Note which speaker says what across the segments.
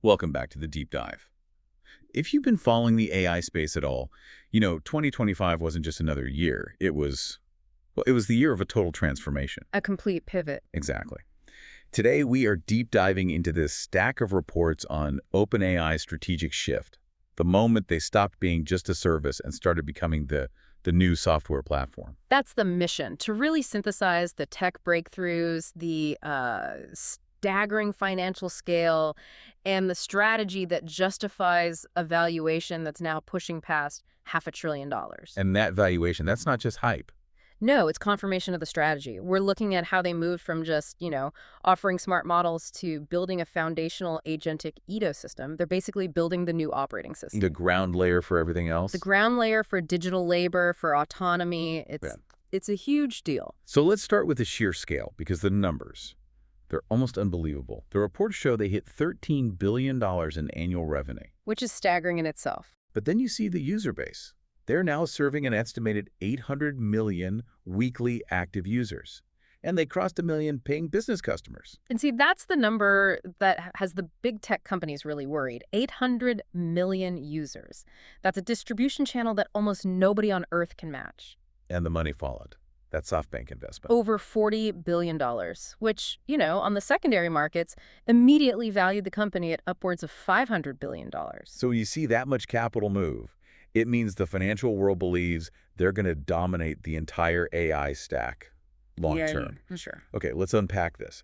Speaker 1: Welcome back to the Deep Dive. If you've been following the AI space at all, 2025 wasn't just another year. It was the year of a total transformation.
Speaker 2: A complete pivot.
Speaker 1: Exactly. Today, we are deep diving into this stack of reports on OpenAI's strategic shift, the moment they stopped being just a service and started becoming the new software platform.
Speaker 2: That's the mission, to really synthesize the tech breakthroughs, the staggering financial scale, and the strategy that justifies a valuation that's now pushing past $500 billion.
Speaker 1: And that valuation, that's not just hype.
Speaker 2: No, it's confirmation of the strategy. We're looking at how they moved from just, offering smart models to building a foundational agentic ecosystem. They're basically building the new operating system.
Speaker 1: The ground layer for everything else.
Speaker 2: The ground layer for digital labor, for autonomy. It's a huge deal.
Speaker 1: So let's start with the sheer scale, because the numbers, they're almost unbelievable. The reports show they hit $13 billion in annual revenue.
Speaker 2: Which is staggering in itself.
Speaker 1: But then you see the user base. They're now serving an estimated 800 million weekly active users. And they crossed 1 million paying business customers.
Speaker 2: And see, that's the number that has the big tech companies really worried. 800 million users. That's a distribution channel that almost nobody on Earth can match.
Speaker 1: And the money followed. That SoftBank investment.
Speaker 2: Over $40 billion, which, on the secondary markets, immediately valued the company at upwards of $500 billion.
Speaker 1: So when you see that much capital move, it means the financial world believes they're going to dominate the entire AI stack long term.
Speaker 2: Yeah, for sure.
Speaker 1: Okay, let's unpack this.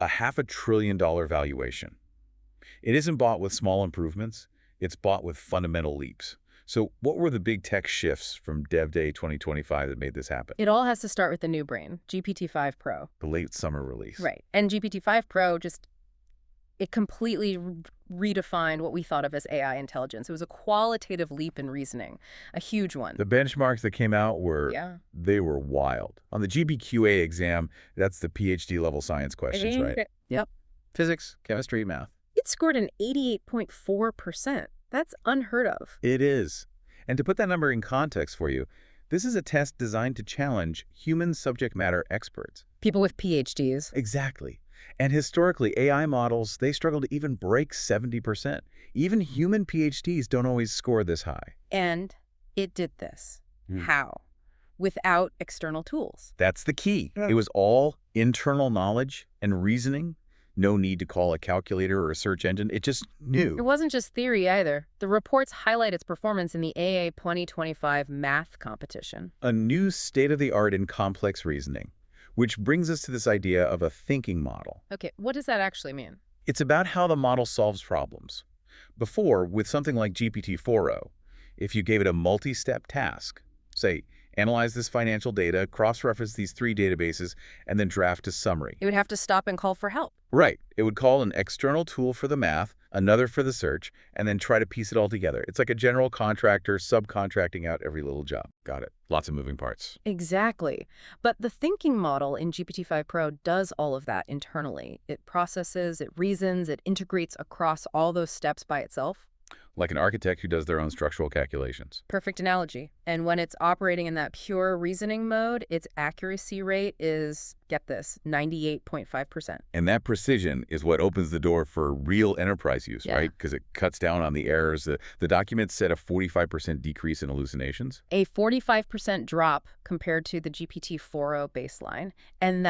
Speaker 1: A $500 billion valuation. It isn't bought with small improvements. It's bought with fundamental leaps. So what were the big tech shifts from Dev Day 2025 that made this happen?
Speaker 2: It all has to start with the new brain, GPT-5 Pro.
Speaker 1: The late summer release.
Speaker 2: Right. And GPT-5 Pro it completely redefined what we thought of as AI intelligence. It was a qualitative leap in reasoning, a huge one.
Speaker 1: The benchmarks that came out they were wild. On the GBQA exam, that's the PhD level science questions, right?
Speaker 2: Yep.
Speaker 1: Physics, chemistry, math.
Speaker 2: It scored an 88.4%. That's unheard of.
Speaker 1: It is. And to put that number in context for you, this is a test designed to challenge human subject matter experts.
Speaker 2: People with PhDs.
Speaker 1: Exactly. And historically, AI models, they struggle to even break 70%. Even human PhDs don't always score this high.
Speaker 2: And it did this. How? Without external tools.
Speaker 1: That's the key. It was all internal knowledge and reasoning. No need to call a calculator or a search engine. It just knew.
Speaker 2: It wasn't just theory either. The reports highlight its performance in the AA 2025 math competition.
Speaker 1: A new state-of-the-art in complex reasoning. Which brings us to this idea of a thinking model.
Speaker 2: Okay, what does that actually mean?
Speaker 1: It's about how the model solves problems. Before, with something like GPT-4o, if you gave it a multi-step task, say, analyze this financial data, cross-reference these 3 databases, and then draft a summary.
Speaker 2: It would have to stop and call for help.
Speaker 1: Right. It would call an external tool for the math, another for the search, and then try to piece it all together. It's like a general contractor subcontracting out every little job. Got it. Lots of moving parts.
Speaker 2: Exactly. But the thinking model in GPT-5 Pro does all of that internally. It processes, it reasons, it integrates across all those steps by itself.
Speaker 1: Like an architect who does their own structural calculations.
Speaker 2: Perfect analogy. And when it's operating in that pure reasoning mode, its accuracy rate is, get this, 98.5%.
Speaker 1: And that precision is what opens the door for real enterprise use, right? Because it cuts down on the errors. The document said a 45% decrease in hallucinations.
Speaker 2: A 45% drop compared to the GPT-4o baseline. And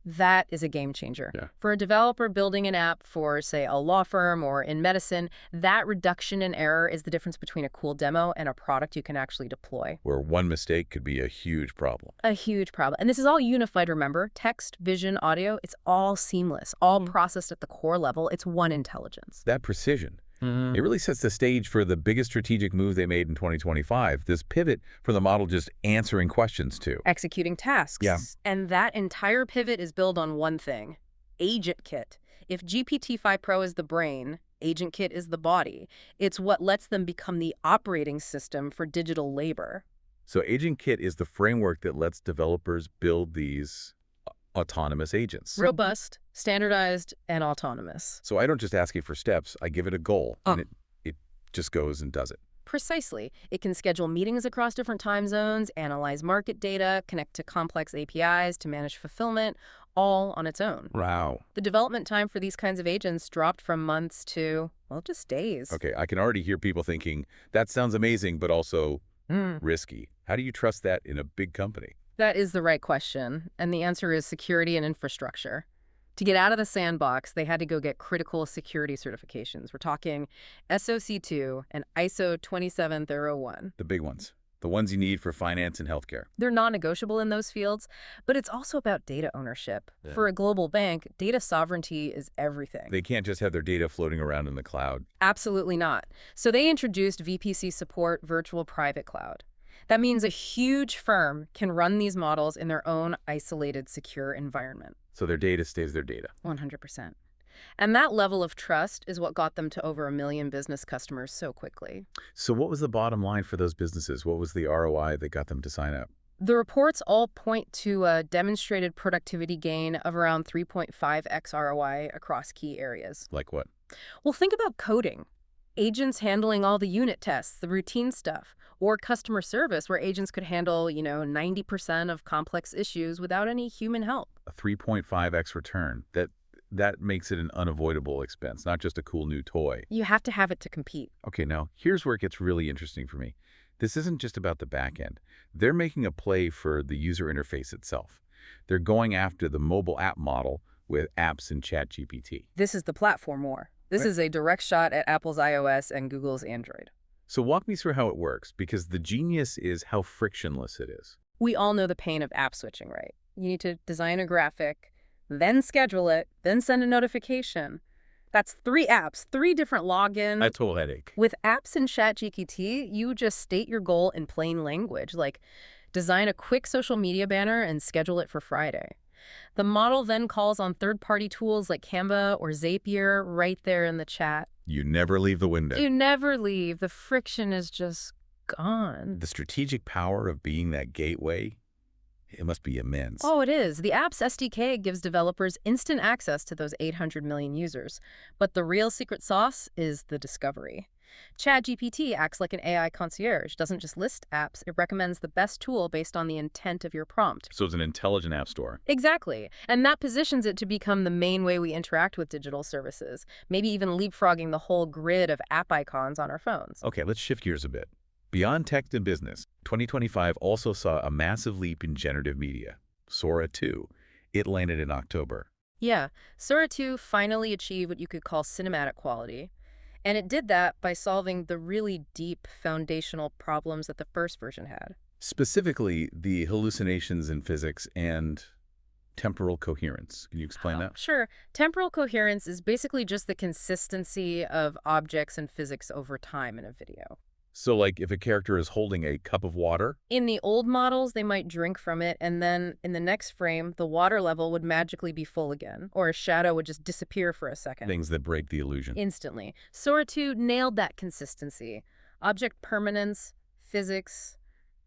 Speaker 2: that is a game changer.
Speaker 1: Yeah.
Speaker 2: For a developer building an app for, say, a law firm or in medicine, that reduction in error is the difference between a cool demo and a product you can actually deploy.
Speaker 1: Where one mistake could be a huge problem.
Speaker 2: A huge problem. And this is all unified, remember? Text, vision, audio, it's all seamless, all processed at the core level. It's one intelligence.
Speaker 1: That precision. It really sets the stage for the biggest strategic move they made in 2025, this pivot from the model just answering questions to
Speaker 2: executing tasks.
Speaker 1: Yeah.
Speaker 2: And that entire pivot is built on one thing, AgentKit. If GPT-5 Pro is the brain, AgentKit is the body. It's what lets them become the operating system for digital labor.
Speaker 1: So AgentKit is the framework that lets developers build these autonomous agents.
Speaker 2: Robust, standardized, and autonomous.
Speaker 1: So I don't just ask it for steps, I give it a goal, and it just goes and does it.
Speaker 2: Precisely. It can schedule meetings across different time zones, analyze market data, connect to complex APIs to manage fulfillment, all on its own.
Speaker 1: Wow.
Speaker 2: The development time for these kinds of agents dropped from months to, well, just days.
Speaker 1: Okay, I can already hear people thinking, that sounds amazing, but also risky. How do you trust that in a big company?
Speaker 2: That is the right question, and the answer is security and infrastructure. To get out of the sandbox, they had to go get critical security certifications. We're talking SOC 2 and ISO 27001.
Speaker 1: The big ones. The ones you need for finance and healthcare.
Speaker 2: They're non-negotiable in those fields, but it's also about data ownership.
Speaker 1: Yeah.
Speaker 2: For a global bank, data sovereignty is everything.
Speaker 1: They can't just have their data floating around in the cloud.
Speaker 2: Absolutely not. So they introduced VPC support virtual private cloud. That means a huge firm can run these models in their own isolated, secure environment.
Speaker 1: So their data stays their data.
Speaker 2: 100%. And that level of trust is what got them to over 1 million business customers so quickly.
Speaker 1: So what was the bottom line for those businesses? What was the ROI that got them to sign up?
Speaker 2: The reports all point to a demonstrated productivity gain of around 3.5x ROI across key areas.
Speaker 1: Like what?
Speaker 2: Well, think about coding. Agents handling all the unit tests, the routine stuff, or customer service where agents could handle, 90% of complex issues without any human help.
Speaker 1: A 3.5x return. That makes it an unavoidable expense, not just a cool new toy.
Speaker 2: You have to have it to compete.
Speaker 1: Okay, now, here's where it gets really interesting for me. This isn't just about the back end. They're making a play for the user interface itself. They're going after the mobile app model with apps and ChatGPT.
Speaker 2: This is the platform war. This is a direct shot at Apple's iOS and Google's Android.
Speaker 1: So walk me through how it works, because the genius is how frictionless it is.
Speaker 2: We all know the pain of app switching, right? You need to design a graphic, then schedule it, then send a notification. That's 3 apps, 3 different logins.
Speaker 1: That's a whole headache.
Speaker 2: With apps in ChatGPT, you just state your goal in plain language, like design a quick social media banner and schedule it for Friday. The model then calls on third-party tools like Canva or Zapier right there in the chat.
Speaker 1: You never leave the window.
Speaker 2: You never leave. The friction is just gone.
Speaker 1: The strategic power of being that gateway, it must be immense.
Speaker 2: Oh, it is. The app's SDK gives developers instant access to those 800 million users. But the real secret sauce is the discovery. ChatGPT acts like an AI concierge, doesn't just list apps, it recommends the best tool based on the intent of your prompt.
Speaker 1: So it's an intelligent app store.
Speaker 2: Exactly. And that positions it to become the main way we interact with digital services, maybe even leapfrogging the whole grid of app icons on our phones.
Speaker 1: Okay, let's shift gears a bit. Beyond tech and business, 2025 also saw a massive leap in generative media. Sora 2. It landed in October.
Speaker 2: Yeah, Sora 2 finally achieved what you could call cinematic quality. And it did that by solving the really deep foundational problems that the first version had.
Speaker 1: Specifically, the hallucinations in physics and temporal coherence. Can you explain that?
Speaker 2: Sure. Temporal coherence is basically just the consistency of objects and physics over time in a video.
Speaker 1: So like if a character is holding a cup of water?
Speaker 2: In the old models, they might drink from it, and then in the next frame, the water level would magically be full again, or a shadow would just disappear for a second.
Speaker 1: Things that break the illusion.
Speaker 2: Instantly. Sora 2 nailed that consistency. Object permanence, physics,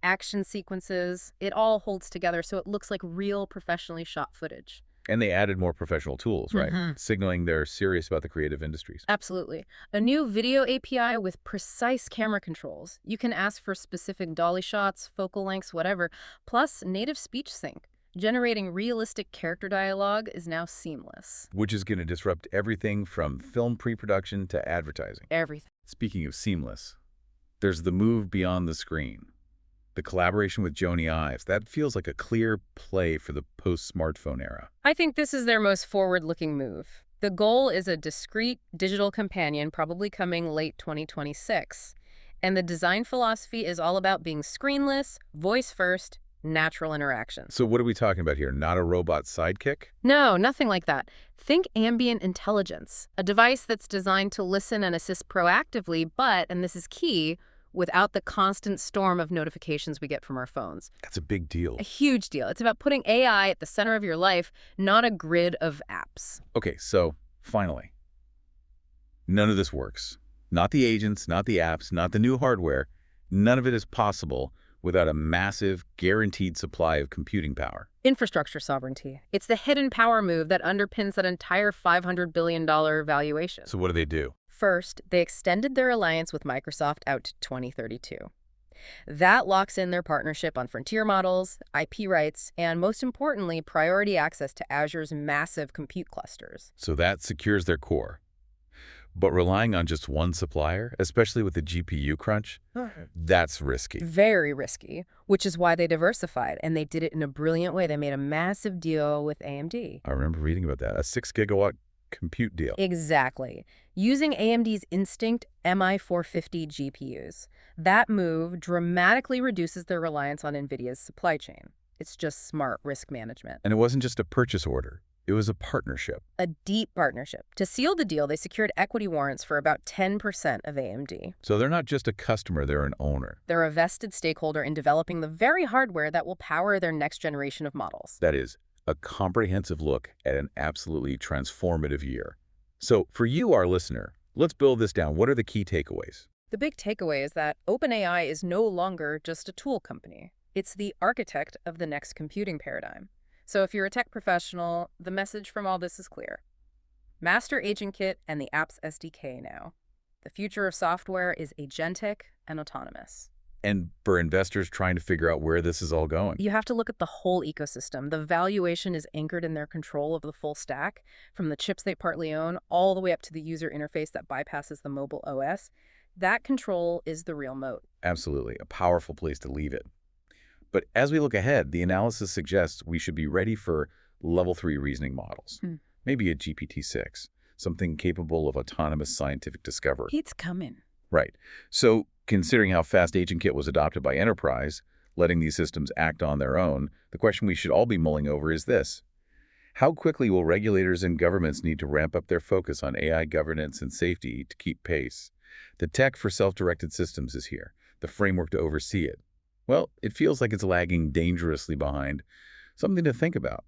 Speaker 2: action sequences, it all holds together so it looks like real professionally shot footage.
Speaker 1: And they added more professional tools, right? Signaling they're serious about the creative industries.
Speaker 2: Absolutely. A new video API with precise camera controls. You can ask for specific dolly shots, focal lengths, whatever, plus native speech sync. Generating realistic character dialogue is now seamless.
Speaker 1: Which is going to disrupt everything from film pre-production to advertising.
Speaker 2: Everything.
Speaker 1: Speaking of seamless, there's the move beyond the screen. The collaboration with Jony Ive, that feels like a clear play for the post-smartphone era.
Speaker 2: I think this is their most forward-looking move. The goal is a discrete digital companion, probably coming late 2026. And the design philosophy is all about being screenless, voice-first, natural interaction.
Speaker 1: So what are we talking about here? Not a robot sidekick?
Speaker 2: No, nothing like that. Think ambient intelligence, a device that's designed to listen and assist proactively, but, and this is key, without the constant storm of notifications we get from our phones.
Speaker 1: That's a big deal.
Speaker 2: A huge deal. It's about putting AI at the center of your life, not a grid of apps.
Speaker 1: Okay, so finally, none of this works. Not the agents, not the apps, not the new hardware. None of it is possible without a massive, guaranteed supply of computing power.
Speaker 2: Infrastructure sovereignty. It's the hidden power move that underpins that entire $500 billion valuation.
Speaker 1: So what do?
Speaker 2: First, they extended their alliance with Microsoft out to 2032. That locks in their partnership on frontier models, IP rights, and most importantly, priority access to Azure's massive compute clusters.
Speaker 1: So that secures their core. But relying on just one supplier, especially with the GPU crunch, that's risky.
Speaker 2: Very risky, which is why they diversified, and they did it in a brilliant way. They made a massive deal with AMD.
Speaker 1: I remember reading about that, a 6-gigawatt compute deal.
Speaker 2: Exactly. Using AMD's Instinct MI450 GPUs. That move dramatically reduces their reliance on NVIDIA's supply chain. It's just smart risk management.
Speaker 1: And it wasn't just a purchase order. It was a partnership.
Speaker 2: A deep partnership. To seal the deal, they secured equity warrants for about 10% of AMD.
Speaker 1: So they're not just a customer, they're an owner.
Speaker 2: They're a vested stakeholder in developing the very hardware that will power their next generation of models.
Speaker 1: That is, a comprehensive look at an absolutely transformative year. So for you, our listener, let's build this down. What are the key takeaways?
Speaker 2: The big takeaway is that OpenAI is no longer just a tool company. It's the architect of the next computing paradigm. So if you're a tech professional, the message from all this is clear. Master AgentKit and the Apps SDK now. The future of software is agentic and autonomous.
Speaker 1: And for investors trying to figure out where this is all going.
Speaker 2: You have to look at the whole ecosystem. The valuation is anchored in their control of the full stack, from the chips they partly own all the way up to the user interface that bypasses the mobile OS. That control is the real moat.
Speaker 1: Absolutely, a powerful place to leave it. But as we look ahead, the analysis suggests we should be ready for level 3 reasoning models. Maybe a GPT-6, something capable of autonomous scientific discovery.
Speaker 2: It's coming.
Speaker 1: Right. So considering how fast AgentKit was adopted by enterprise, letting these systems act on their own, the question we should all be mulling over is this. How quickly will regulators and governments need to ramp up their focus on AI governance and safety to keep pace? The tech for self-directed systems is here, the framework to oversee it. Well, it feels like it's lagging dangerously behind. Something to think about.